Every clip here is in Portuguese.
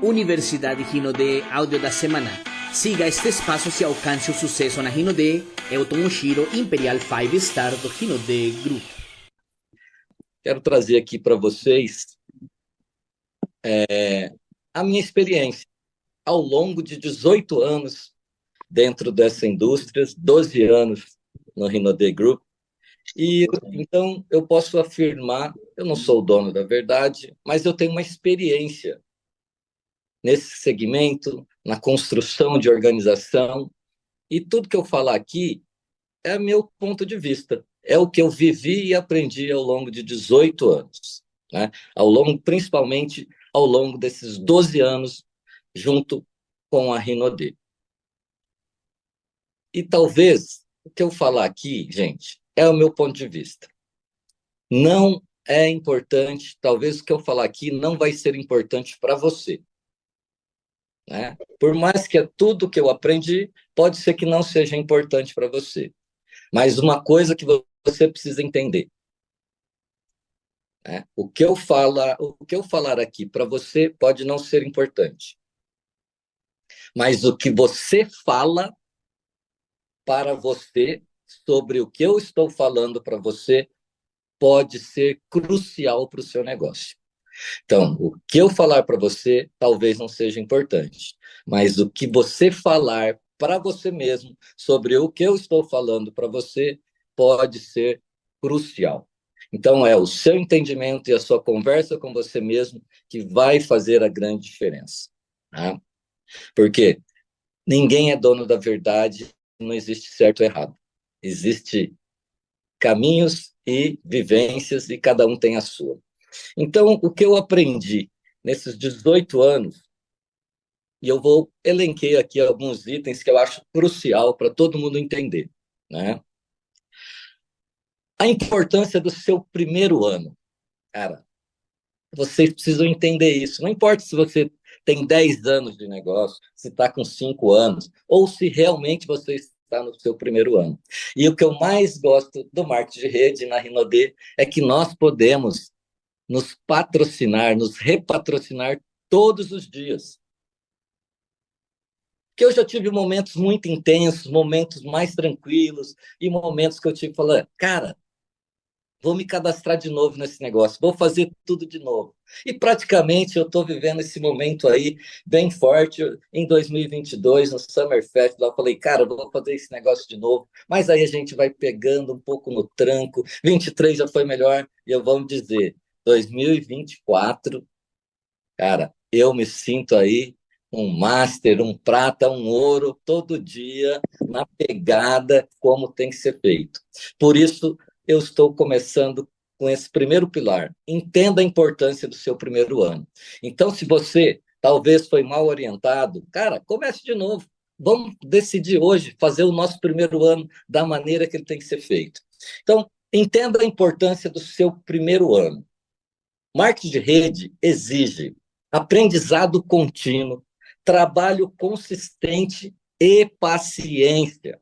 Universidade Rinode, áudio da semana. Siga este espaço e alcance o sucesso na Rinode. Eu Tomoshiro, Imperial 5 Star do Rinode Group. Quero trazer aqui para vocês a minha experiência ao longo de 18 anos dentro dessa indústria, 12 anos no Rinode Group. E então eu posso afirmar, eu não sou o dono da verdade, mas eu tenho uma experiência nesse segmento, na construção de organização, e tudo que eu falar aqui é meu ponto de vista, é o que eu vivi e aprendi ao longo de 18 anos, né? Principalmente ao longo desses 12 anos junto com a Rinode. E talvez o que eu falar aqui, gente, é o meu ponto de vista. Não é importante, talvez o que eu falar aqui não vai ser importante para você, né? Por mais que é tudo que eu aprendi, pode ser que não seja importante para você. Mas uma coisa que você precisa entender, né? O que eu falar aqui para você pode não ser importante, mas o que você fala para você sobre o que eu estou falando para você pode ser crucial para o seu negócio. Então, o que eu falar para você talvez não seja importante, mas o que você falar para você mesmo sobre o que eu estou falando para você pode ser crucial. Então, é o seu entendimento e a sua conversa com você mesmo que vai fazer a grande diferença, tá? Porque ninguém é dono da verdade, não existe certo ou errado. Existe caminhos e vivências e cada um tem a sua. Então, o que eu aprendi nesses 18 anos, e eu vou elenquei aqui alguns itens que eu acho crucial para todo mundo entender, né? A importância do seu primeiro ano. Cara, vocês precisam entender isso. Não importa se você tem 10 anos de negócio, se está com 5 anos, ou se realmente você está no seu primeiro ano. E o que eu mais gosto do marketing de rede na Rinode é que nós podemos nos patrocinar, nos repatrocinar todos os dias. Porque eu já tive momentos muito intensos, momentos mais tranquilos, e momentos que eu tive que falar, cara, vou me cadastrar de novo nesse negócio, vou fazer tudo de novo. E praticamente eu estou vivendo esse momento aí bem forte em 2022, no Summer Fest. Lá eu falei, cara, vou fazer esse negócio de novo. Mas aí a gente vai pegando um pouco no tranco. 23 já foi melhor, e eu vou dizer, 2024, cara, eu me sinto aí um master, um prata, um ouro, todo dia, na pegada, como tem que ser feito. Por isso, eu estou começando com esse primeiro pilar. Entenda a importância do seu primeiro ano. Então, se você talvez foi mal orientado, cara, comece de novo. Vamos decidir hoje fazer o nosso primeiro ano da maneira que ele tem que ser feito. Então, entenda a importância do seu primeiro ano. Marketing de rede exige aprendizado contínuo, trabalho consistente e paciência.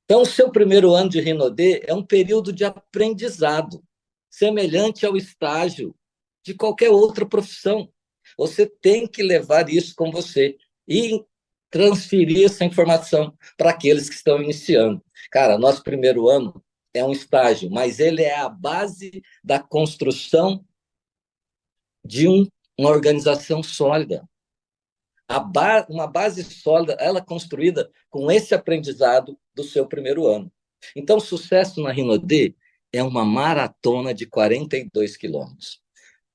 Então, o seu primeiro ano de Rinode é um período de aprendizado, semelhante ao estágio de qualquer outra profissão. Você tem que levar isso com você e transferir essa informação para aqueles que estão iniciando. Cara, nosso primeiro ano é um estágio, mas ele é a base da construção de uma organização sólida. Uma base sólida, ela é construída com esse aprendizado do seu primeiro ano. Então, sucesso na Rinode é uma maratona de 42 quilômetros.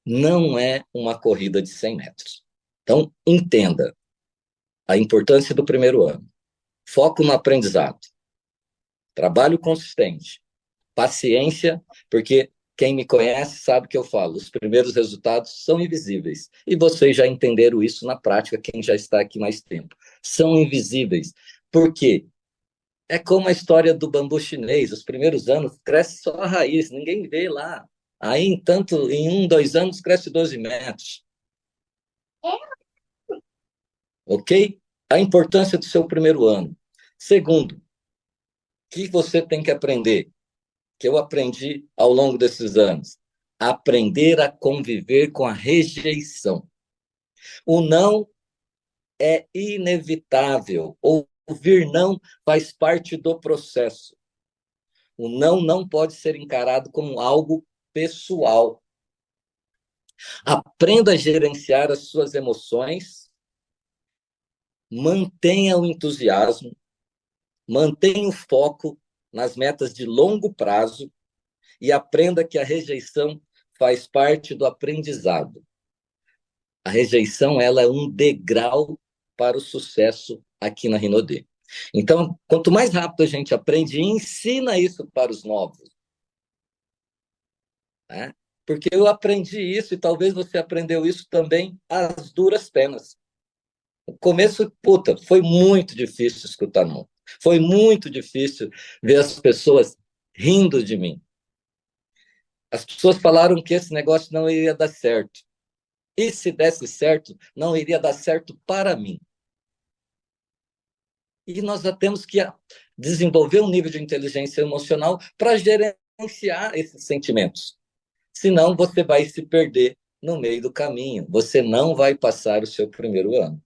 Não é uma corrida de 100 metros. Então, entenda a importância do primeiro ano. Foco no aprendizado. Trabalho consistente. Paciência, porque quem me conhece sabe que eu falo, os primeiros resultados são invisíveis. E vocês já entenderam isso na prática, quem já está aqui mais tempo. São invisíveis. Por quê? É como a história do bambu chinês. Os primeiros anos cresce só a raiz, ninguém vê lá. Aí, em 2 anos, cresce 12 metros. Ok? A importância do seu primeiro ano. Segundo, o que você tem que aprender? Que eu aprendi ao longo desses anos. Aprender a conviver com a rejeição. O não é inevitável. Ouvir não faz parte do processo. O não não pode ser encarado como algo pessoal. Aprenda a gerenciar as suas emoções, mantenha o entusiasmo, mantenha o foco nas metas de longo prazo e aprenda que a rejeição faz parte do aprendizado. A rejeição, ela é um degrau para o sucesso aqui na Rinodê. Então, quanto mais rápido a gente aprende, ensina isso para os novos. Né? Porque eu aprendi isso e talvez você aprendeu isso também às duras penas. No começo, puta, foi muito difícil escutar não. Foi muito difícil ver as pessoas rindo de mim. As pessoas falaram que esse negócio não iria dar certo. E se desse certo, não iria dar certo para mim. E nós já temos que desenvolver um nível de inteligência emocional para gerenciar esses sentimentos. Senão, você vai se perder no meio do caminho. Você não vai passar o seu primeiro ano.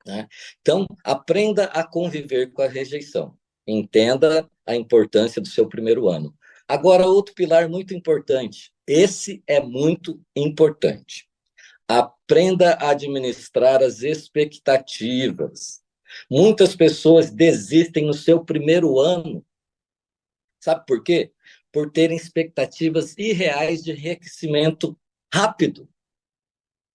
Né? Então, aprenda a conviver com a rejeição. Entenda a importância do seu primeiro ano. Agora, outro pilar muito importante. Esse é muito importante. Aprenda a administrar as expectativas. Muitas pessoas desistem no seu primeiro ano. Sabe por quê? Por terem expectativas irreais de enriquecimento rápido.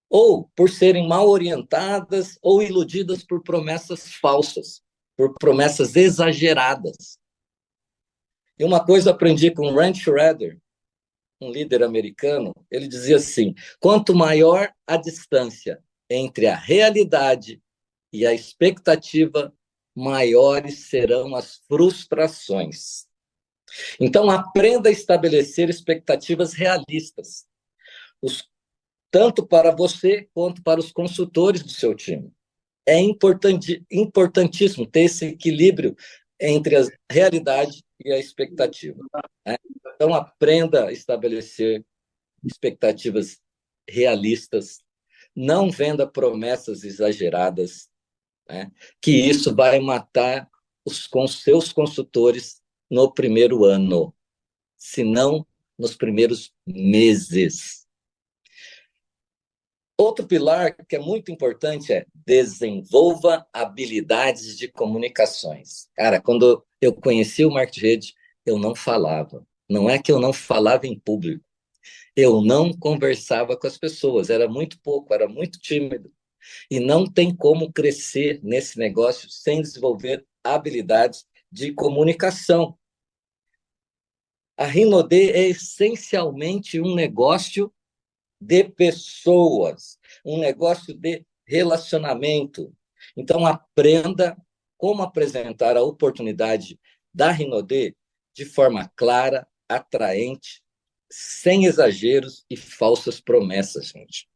Ou por serem mal orientadas ou iludidas por promessas falsas, por promessas exageradas. E uma coisa aprendi com Rand Schroeder, um líder americano, ele dizia assim: quanto maior a distância entre a realidade e a expectativa, maiores serão as frustrações. Então, aprenda a estabelecer expectativas realistas, tanto para você quanto para os consultores do seu time. É importantíssimo ter esse equilíbrio entre a realidade e a expectativa. Né? Então, aprenda a estabelecer expectativas realistas, não venda promessas exageradas, né? Que isso vai matar os seus consultores no primeiro ano, se não nos primeiros meses. Outro pilar que é muito importante é desenvolva habilidades de comunicações. Cara, quando eu conheci o marketing de rede, eu não falava. Não é que eu não falava em público. Eu não conversava com as pessoas. Era muito pouco, era muito tímido. E não tem como crescer nesse negócio sem desenvolver habilidades de comunicação. A Rinodê é essencialmente um negócio de pessoas, um negócio de relacionamento. Então, aprenda como apresentar a oportunidade da Rinodê de forma clara, atraente, sem exageros e falsas promessas, gente.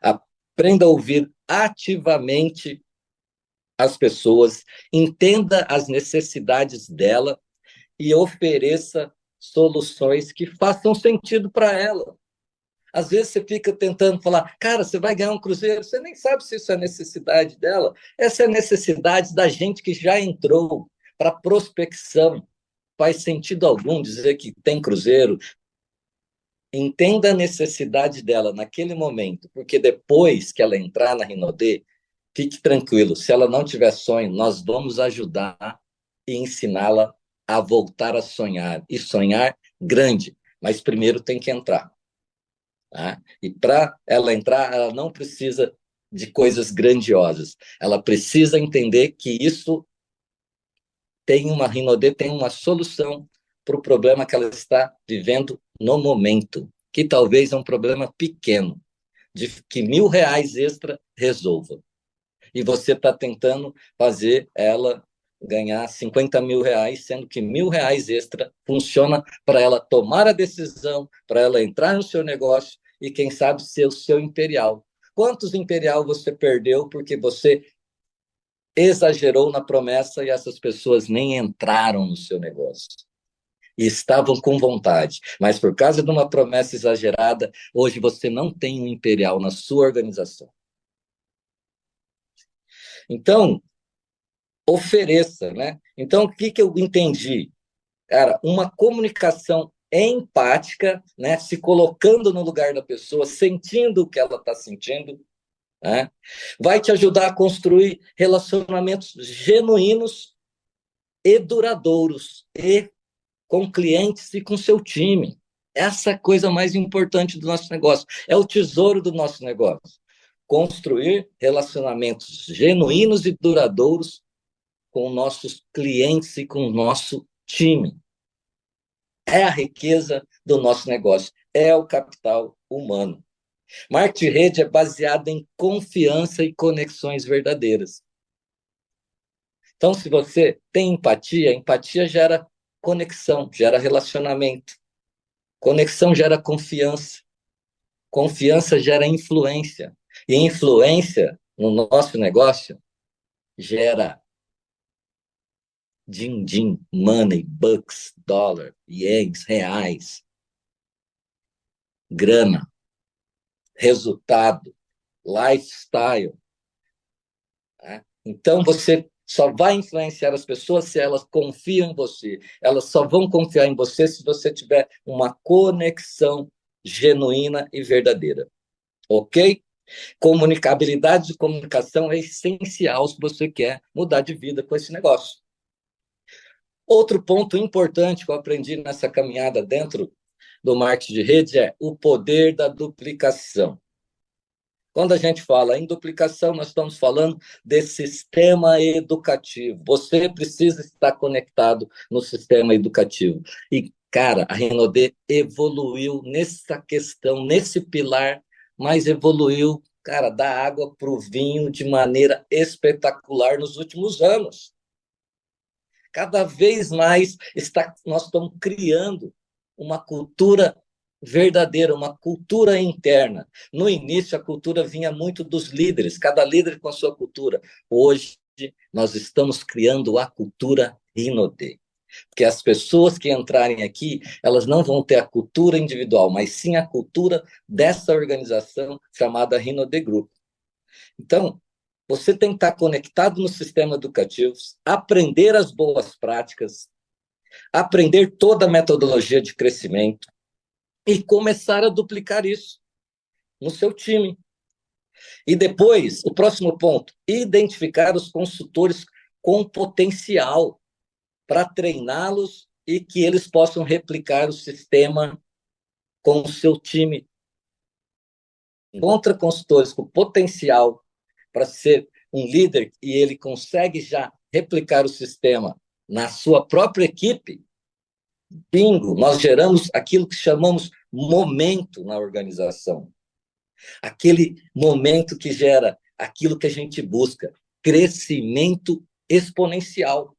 Aprenda a ouvir ativamente as pessoas, entenda as necessidades dela e ofereça soluções que façam sentido para ela. Às vezes você fica tentando falar, cara, você vai ganhar um cruzeiro, você nem sabe se isso é necessidade dela. Essa é a necessidade da gente que já entrou para prospecção. Faz sentido algum dizer que tem cruzeiro. Entenda a necessidade dela naquele momento, porque depois que ela entrar na Rinodê, fique tranquilo, se ela não tiver sonho, nós vamos ajudar e ensiná-la a voltar a sonhar, e sonhar grande, mas primeiro tem que entrar. Tá? E para ela entrar, ela não precisa de coisas grandiosas. Ela precisa entender que isso tem uma Rinodê, tem uma solução para o problema que ela está vivendo no momento, que talvez é um problema pequeno, de que R$ 1.000 extra resolva. E você está tentando fazer ela ganhar R$ 50.000, sendo que R$ 1.000 extra funciona para ela tomar a decisão, para ela entrar no seu negócio e, quem sabe, ser o seu imperial. Quantos imperial você perdeu porque você exagerou na promessa e essas pessoas nem entraram no seu negócio? e estavam com vontade, mas por causa de uma promessa exagerada, hoje você não tem um imperial na sua organização. Então, ofereça, né? Então, o que eu entendi? Cara, uma comunicação empática, né? Se colocando no lugar da pessoa, sentindo o que ela está sentindo, né? Vai te ajudar a construir relacionamentos genuínos e duradouros, e com clientes e com seu time. Essa é a coisa mais importante do nosso negócio. É o tesouro do nosso negócio. Construir relacionamentos genuínos e duradouros com nossos clientes e com o nosso time. É a riqueza do nosso negócio, é o capital humano. Marketing de rede é baseado em confiança e conexões verdadeiras. Então, se você tem empatia, empatia gera conexão, gera relacionamento. Conexão gera confiança. Confiança gera influência. E influência no nosso negócio gera din-din, money, bucks, dólar, ienes, reais, grana, resultado, lifestyle. Tá? Então, você só vai influenciar as pessoas se elas confiam em você. Elas só vão confiar em você se você tiver uma conexão genuína e verdadeira. Ok? Comunicabilidade de comunicação é essencial se você quer mudar de vida com esse negócio. Outro ponto importante que eu aprendi nessa caminhada dentro do marketing de rede é o poder da duplicação. Quando a gente fala em duplicação, nós estamos falando de sistema educativo. Você precisa estar conectado no sistema educativo. E, cara, a Renaudet evoluiu nessa questão, nesse pilar, mas evoluiu, cara, da água para o vinho de maneira espetacular nos últimos anos. Cada vez mais nós estamos criando uma cultura verdadeira, uma cultura interna. No início, a cultura vinha muito dos líderes, cada líder com a sua cultura. Hoje, nós estamos criando a cultura Rinode. Porque as pessoas que entrarem aqui, elas não vão ter a cultura individual, mas sim a cultura dessa organização chamada Rinode Group. Então, você tem que estar conectado no sistema educativo, aprender as boas práticas, aprender toda a metodologia de crescimento e começar a duplicar isso no seu time. E depois, o próximo ponto, identificar os consultores com potencial para treiná-los e que eles possam replicar o sistema com o seu time. Encontra consultores com potencial para ser um líder e ele consegue já replicar o sistema na sua própria equipe, bingo, nós geramos aquilo que chamamos momento na organização. Aquele momento que gera aquilo que a gente busca, crescimento exponencial.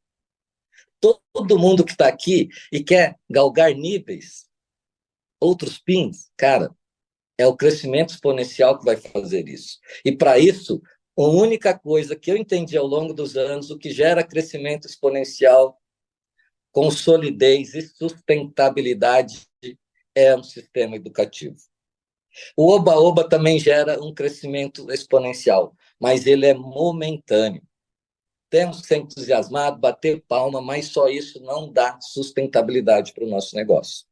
Todo mundo que está aqui e quer galgar níveis, outros pins, cara, é o crescimento exponencial que vai fazer isso. E para isso, a única coisa que eu entendi ao longo dos anos, o que gera crescimento exponencial com solidez e sustentabilidade é um sistema educativo. O Oba-Oba também gera um crescimento exponencial, mas ele é momentâneo. Temos que ser entusiasmados, bater palma, mas só isso não dá sustentabilidade para o nosso negócio.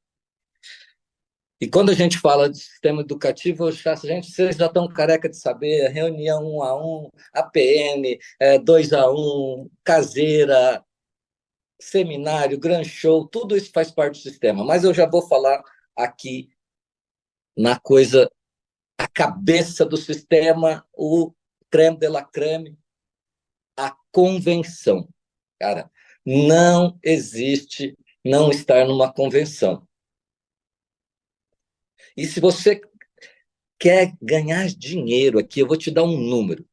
E quando a gente fala de sistema educativo, vocês já estão careca de saber, reunião 1 a 1, APN, 2 a 1, caseira, seminário, grand show, tudo isso faz parte do sistema. Mas eu já vou falar aqui na coisa, a cabeça do sistema, o creme de la creme, a convenção. Cara, não existe não estar numa convenção. E se você quer ganhar dinheiro aqui, eu vou te dar um número.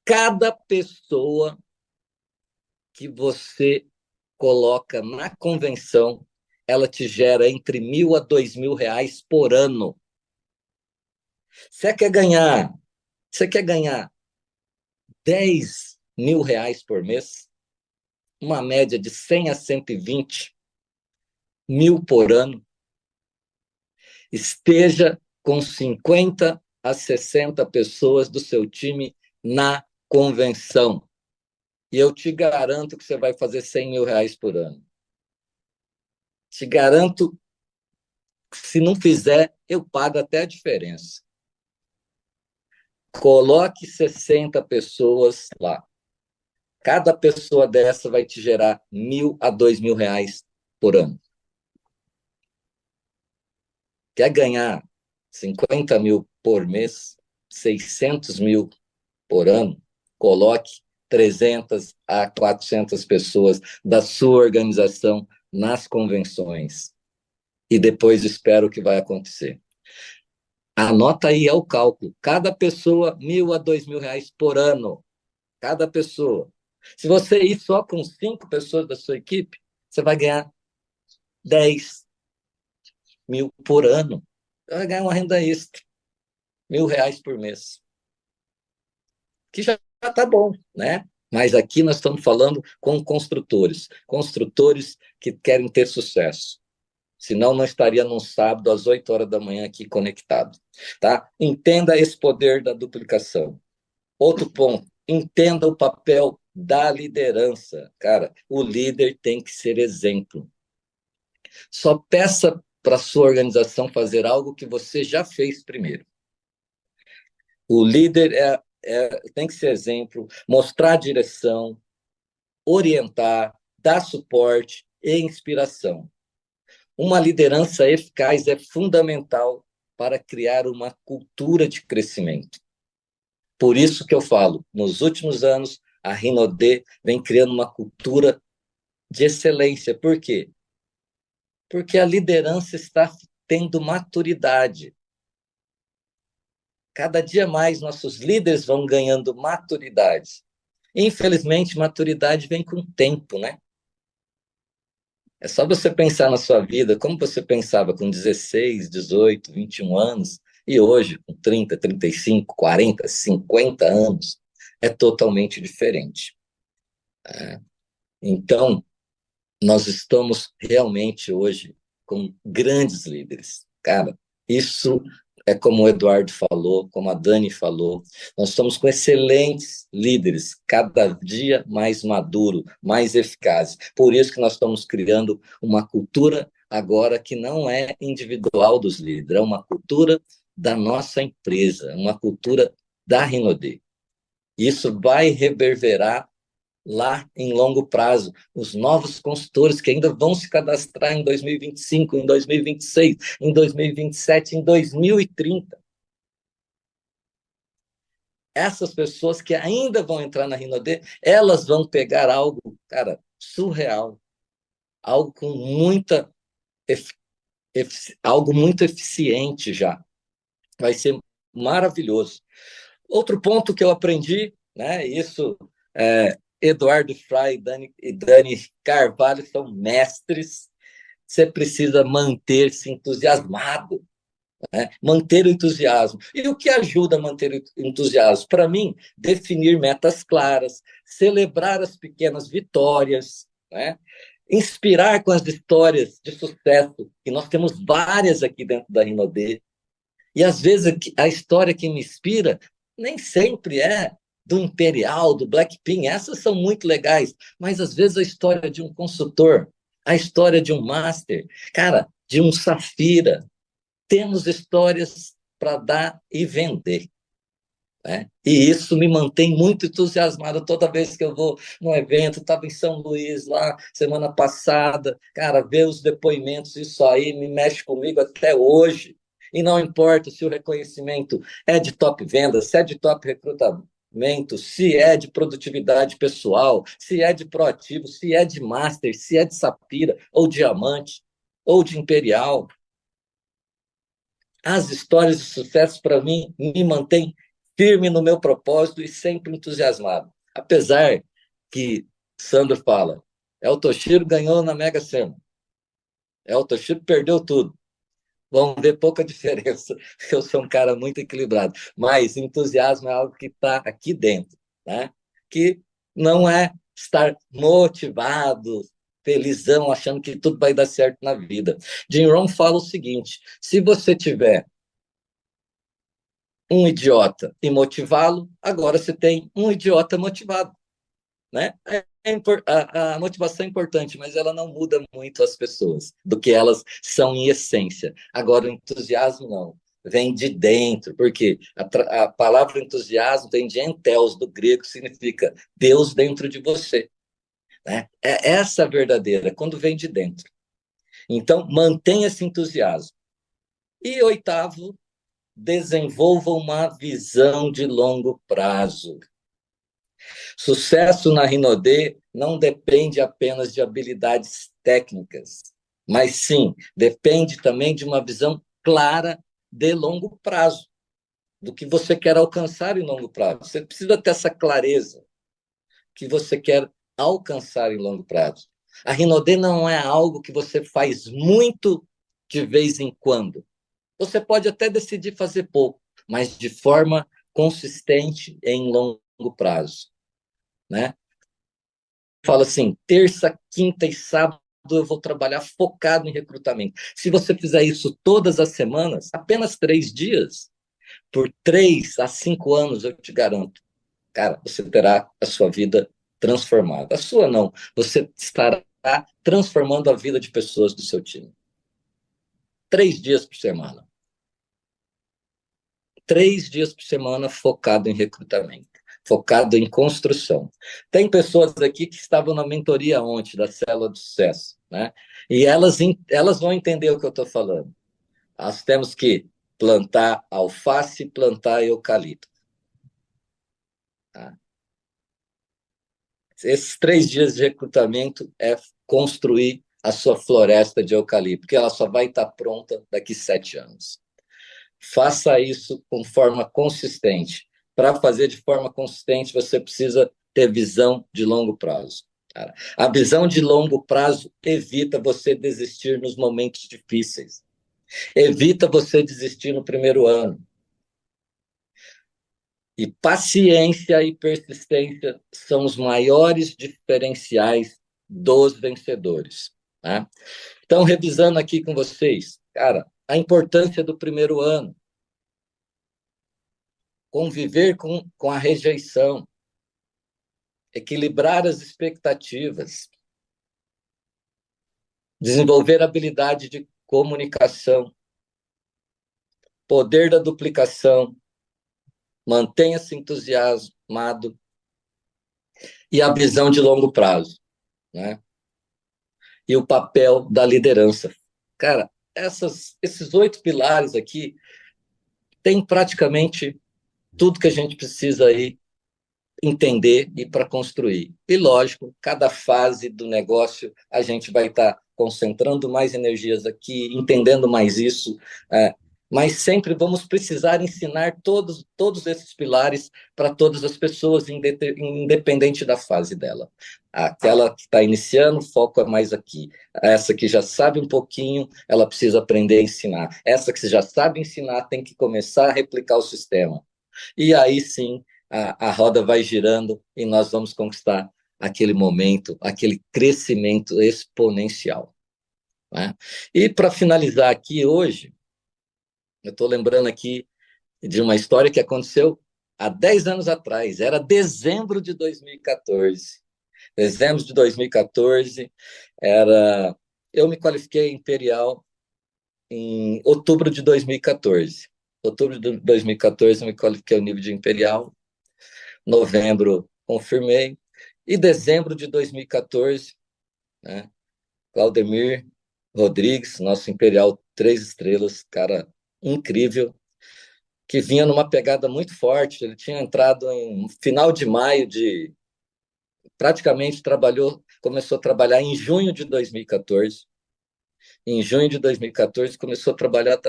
Cada pessoa que você coloca na convenção, ela te gera entre R$ 1.000 a R$ 2.000 por ano. Você quer ganhar R$ 10.000 por mês? Uma média de 100 a 120. 1.000 por ano, esteja com 50 a 60 pessoas do seu time na convenção. E eu te garanto que você vai fazer 100 mil reais por ano. Te garanto que se não fizer, eu pago até a diferença. Coloque 60 pessoas lá. Cada pessoa dessa vai te gerar 1.000 a 2.000 reais por ano. Quer ganhar 50 mil por mês, 600 mil por ano? Coloque 300 a 400 pessoas da sua organização nas convenções. E depois espero o que vai acontecer. Anota aí, é o cálculo. Cada pessoa, 1.000 a 2.000 reais por ano. Cada pessoa. Se você ir só com 5 pessoas da sua equipe, você vai ganhar 10 mil por ano. Você vai ganhar uma renda extra, 1.000 reais por mês. Que já está bom, né? Mas aqui nós estamos falando com construtores que querem ter sucesso. Senão não estaria num sábado às 8 horas da manhã aqui conectado, tá? Entenda esse poder da duplicação. Outro ponto, entenda o papel da liderança. Cara, o líder tem que ser exemplo. Só peça para a sua organização fazer algo que você já fez primeiro. O líder tem que ser exemplo, mostrar direção, orientar, dar suporte e inspiração. Uma liderança eficaz é fundamental para criar uma cultura de crescimento. Por isso que eu falo, nos últimos anos, a Rinode vem criando uma cultura de excelência. Por quê? Porque a liderança está tendo maturidade. Cada dia mais nossos líderes vão ganhando maturidade. Infelizmente, maturidade vem com o tempo, né? É só você pensar na sua vida, como você pensava com 16, 18, 21 anos, e hoje, com 30, 35, 40, 50 anos, é totalmente diferente. Então, nós estamos realmente hoje com grandes líderes. Cara, isso é como o Eduardo falou, como a Dani falou, nós estamos com excelentes líderes, cada dia mais maduro, mais eficazes. Por isso que nós estamos criando uma cultura agora que não é individual dos líderes, é uma cultura da nossa empresa, uma cultura da Rinode. Isso vai reverberar lá em longo prazo, os novos consultores que ainda vão se cadastrar em 2025, em 2026, em 2027, em 2030. Essas pessoas que ainda vão entrar na Rinode, elas vão pegar algo, cara, surreal, algo com muita algo muito eficiente já. Vai ser maravilhoso. Outro ponto que eu aprendi, né, isso Eduardo Frei e Dani Carvalho são mestres. Você precisa manter-se entusiasmado, né? Manter o entusiasmo. E o que ajuda a manter o entusiasmo? Para mim, definir metas claras, celebrar as pequenas vitórias, né? Inspirar com as histórias de sucesso, que nós temos várias aqui dentro da Rinode. E às vezes a história que me inspira nem sempre é do Imperial, do Blackpink, essas são muito legais, mas às vezes a história de um consultor, a história de um master, cara, de um Safira, temos histórias para dar e vender. Né? E isso me mantém muito entusiasmado toda vez que eu vou num evento. Estava em São Luís lá semana passada, cara, ver os depoimentos, isso aí me mexe comigo até hoje. E não importa se o reconhecimento é de top venda, se é de top recrutamento, se é de produtividade pessoal, se é de proativo, se é de master, se é de Safira ou diamante ou de Imperial. As histórias de sucesso, para mim, me mantêm firme no meu propósito e sempre entusiasmado. Apesar que Sandro fala, El Toshiro ganhou na Mega Sena. El Toshiro perdeu tudo. Vão ver pouca diferença. Eu sou um cara muito equilibrado. Mas entusiasmo é algo que está aqui dentro, né? Que não é estar motivado felizão, achando que tudo vai dar certo na vida. Jim Rohn fala o seguinte: se você tiver um idiota e motivá-lo, agora você tem um idiota motivado, né? A motivação é importante, mas ela não muda muito as pessoas do que elas são em essência. Agora, o entusiasmo não. Vem de dentro, porque a palavra entusiasmo vem de enteos, do grego, que significa Deus dentro de você. Né? É essa verdadeira, quando vem de dentro. Então, mantenha esse entusiasmo. E oitavo, desenvolva uma visão de longo prazo. Sucesso na Rinode não depende apenas de habilidades técnicas, mas sim, depende também de uma visão clara de longo prazo, do que você quer alcançar em longo prazo. Você precisa ter essa clareza que você quer alcançar em longo prazo. A Rinode não é algo que você faz muito de vez em quando. Você pode até decidir fazer pouco, mas de forma consistente em longo prazo, né? Fala assim, terça, quinta e sábado eu vou trabalhar focado em recrutamento. Se você fizer isso todas as semanas, apenas 3 dias, por 3 a 5 anos, eu te garanto, cara, você terá a sua vida transformada. A sua não, você estará transformando a vida de pessoas do seu time. 3 dias por semana. 3 dias por semana focado em recrutamento, focado em construção. Tem pessoas aqui que estavam na mentoria ontem, da Célula do Sucesso, né? E elas vão entender o que eu estou falando. Nós temos que plantar alface, plantar eucalipto. Tá? Esses 3 dias de recrutamento é construir a sua floresta de eucalipto, porque ela só vai estar pronta daqui 7 anos. Faça isso com forma consistente. Para fazer de forma consistente, você precisa ter visão de longo prazo. Cara. A visão de longo prazo evita você desistir nos momentos difíceis. Evita você desistir no primeiro ano. E paciência e persistência são os maiores diferenciais dos vencedores. Tá? Então, revisando aqui com vocês, cara, a importância do primeiro ano. Conviver com a rejeição, equilibrar as expectativas, desenvolver habilidade de comunicação, poder da duplicação, mantenha-se entusiasmado e a visão de longo prazo, né? E o papel da liderança. Cara, esses 8 pilares aqui tem praticamente tudo que a gente precisa aí entender e para construir. E, lógico, cada fase do negócio a gente vai estar concentrando mais energias aqui, entendendo mais isso, mas sempre vamos precisar ensinar todos esses pilares para todas as pessoas, independente da fase dela. Aquela que está iniciando, o foco é mais aqui. Essa que já sabe um pouquinho, ela precisa aprender a ensinar. Essa que já sabe ensinar tem que começar a replicar o sistema. E aí sim, a roda vai girando e nós vamos conquistar aquele momento, aquele crescimento exponencial. Né? E para finalizar aqui hoje, eu estou lembrando aqui de uma história que aconteceu há 10 anos atrás, era dezembro de 2014. Dezembro de 2014, eu me qualifiquei Imperial em outubro de 2014. Outubro de 2014 eu me qualifiquei ao nível de Imperial, novembro confirmei, e dezembro de 2014, né, Claudemir Rodrigues, nosso Imperial 3 estrelas, cara incrível, que vinha numa pegada muito forte, ele tinha entrado em final de maio praticamente começou a trabalhar em junho de 2014, em junho de 2014 começou a trabalhar,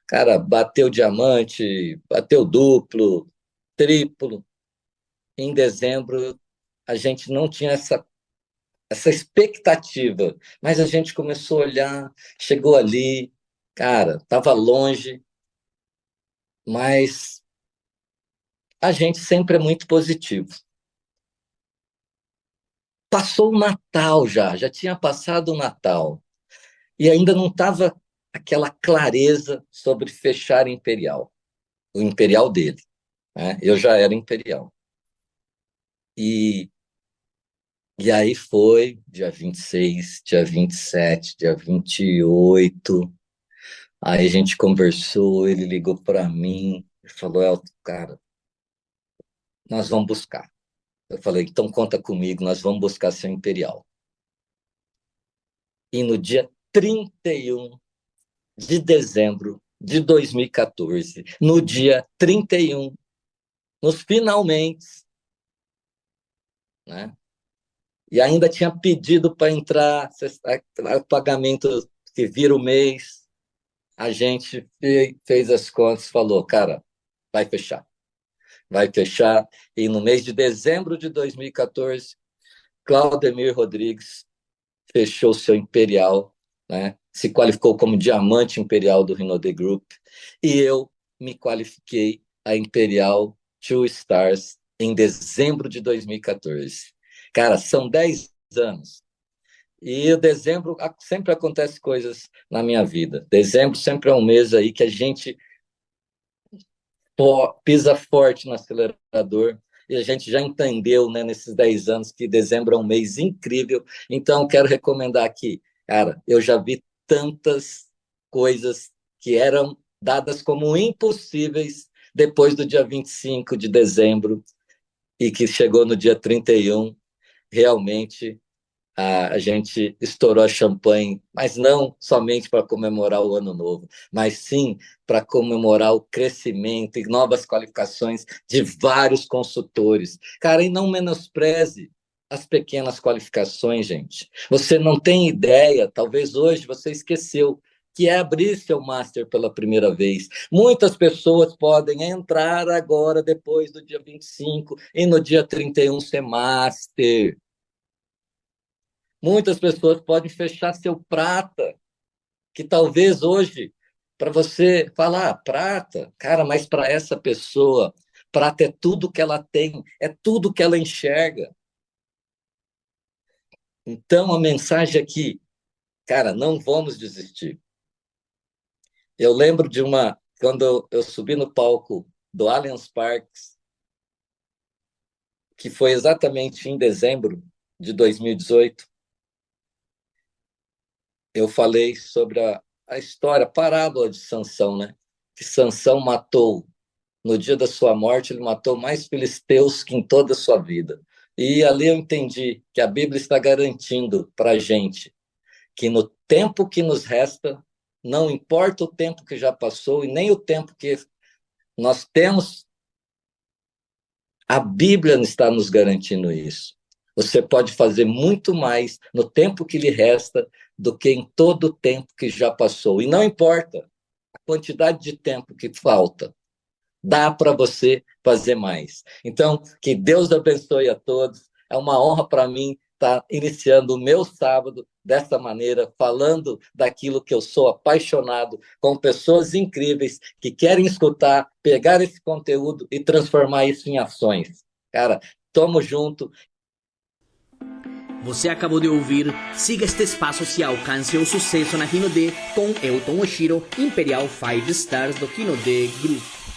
cara, bateu diamante, bateu duplo, triplo, em dezembro a gente não tinha essa expectativa, mas a gente começou a olhar, chegou ali, cara, estava longe, mas a gente sempre é muito positivo. passou o Natal já tinha passado o Natal, e ainda não estava aquela clareza sobre fechar Imperial, o Imperial dele, né? Eu já era Imperial. E, e aí foi dia 26, dia 27, dia 28. Aí a gente conversou, ele ligou para mim e falou: Elton, cara, nós vamos buscar. Eu falei: então conta comigo, nós vamos buscar seu Imperial. E no dia 31 de dezembro de 2014, no dia 31, nos finalmente, né? E ainda tinha pedido para entrar, pagamento que vira o mês. A gente fez as contas, falou: cara, vai fechar. Vai fechar. E no mês de dezembro de 2014, Claudemir Rodrigues fechou seu Imperial, né? Se qualificou como diamante Imperial do Rinode Group. E eu me qualifiquei a Imperial Two Stars em dezembro de 2014. Cara, são 10 anos. E o dezembro sempre acontece coisas na minha vida. Dezembro sempre é um mês aí que a gente pisa forte no acelerador, e a gente já entendeu, né, nesses 10 anos, que dezembro é um mês incrível. Então, quero recomendar aqui, cara, eu já vi tantas coisas que eram dadas como impossíveis depois do dia 25 de dezembro, e que chegou no dia 31, realmente a gente estourou a champanhe, mas não somente para comemorar o ano novo, mas sim para comemorar o crescimento e novas qualificações de vários consultores. Cara, e não menospreze as pequenas qualificações, gente. Você não tem ideia, talvez hoje você esqueceu, que é abrir seu master pela primeira vez. Muitas pessoas podem entrar agora, depois do dia 25, e no dia 31 ser master. Muitas pessoas podem fechar seu prata, que talvez hoje, para você falar, prata, cara, mas para essa pessoa, prata é tudo que ela tem, é tudo que ela enxerga. Então, a mensagem aqui, cara, não vamos desistir. Eu lembro de quando eu subi no palco do Allianz Parque, que foi exatamente em dezembro de 2018, eu falei sobre a história, a parábola de Sansão, né? Que Sansão matou, no dia da sua morte, ele matou mais filisteus que em toda a sua vida. E ali eu entendi que a Bíblia está garantindo para a gente que no tempo que nos resta, não importa o tempo que já passou e nem o tempo que nós temos, a Bíblia está nos garantindo isso. Você pode fazer muito mais no tempo que lhe resta do que em todo o tempo que já passou. E não importa a quantidade de tempo que falta, dá para você fazer mais. Então, que Deus abençoe a todos. É uma honra para mim estar iniciando o meu sábado dessa maneira, falando daquilo que eu sou apaixonado, com pessoas incríveis que querem escutar, pegar esse conteúdo e transformar isso em ações. Cara, tamo junto. Você acabou de ouvir Siga estes passos e alcance o sucesso na Rinode com Elton Oshiro, Imperial 5 Stars do Rinode Group.